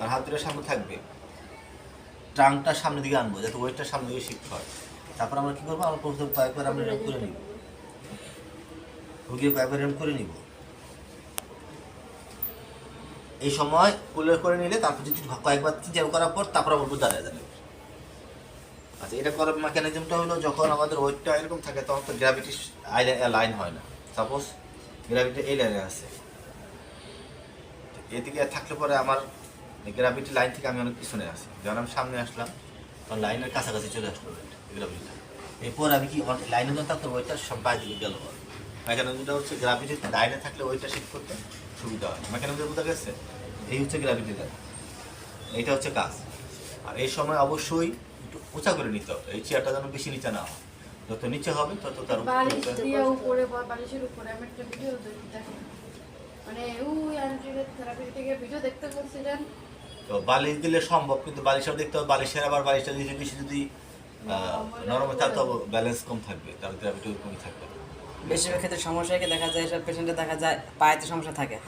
আর হাত দুটো সামনে থাকবে, ট্রাঙ্কটা সামনের দিকে আনবো যাতে ওয়েটটা সামনের দিকে শিফট হয়। তারপর আমরা কী করবো, আমরা প্রথমে কয়েকবার আমরা এরকম করে নিব, রুগীর কয়েকবার এরকম করে নিব। এই সময় কুলার করে নিলে তারপর যদি কয়েকবার চিন্তা করার পর তারপর আবার দাঁড়ায় যাবে। আচ্ছা, এটা করার মেকানিজমটা হলো যখন আমাদের ওয়েটটা এরকম থাকে তখন তো গ্র্যাভিটি লাইন হয় না। সাপোজ গ্র্যাভিটি এই লাইনে আছে, এদিকে থাকলে পরে আমার গ্র্যাভিটি লাইন থেকে আমি অনেক পিছনে আসি, যখন আমি সামনে আসলাম তখন লাইনের কাছাকাছি চলে আসলো গ্র্যাভিটিটা। এরপর আমি কি লাইনে যখন থাকতো ওয়েটটা সব বাইরে দিকে গেল। মেকানিজমটা হচ্ছে গ্র্যাভিটি লাইনে থাকলে ওয়েটটা শিফট করতে সুবিধা হয়। মেকানিজম বোঝা গেছে? এই হচ্ছে গ্র্যাভিটির লাইন, এইটা হচ্ছে কাজ। আর এই সময় অবশ্যই একটু উঁচা করে নিতে হবে, এই চেয়ারটা যেন বেশি নিচে না হয়। যত নিচে হবে তত তার বালিশের উপরে আমি একটা ভিডিও দেখি, মানে ওই আন্টির থেরাপি থেকে ভিডিও দেখতে বলছিলেন। তো বালিশ দিলে সম্ভব, কিন্তু বালিশটাও দেখতে হবে, বালিশের আবার বালিশটা দিয়ে বেশি যদি নরম হয় তার তো ব্যালেন্স কম থাকবে, তার গ্র্যাভিটি কমই থাকবে। বেশিরভাগ ক্ষেত্রে সমস্যা দেখা যায়, সব পেশেন্টে দেখা যায় পায়েতে সমস্যা থাকে।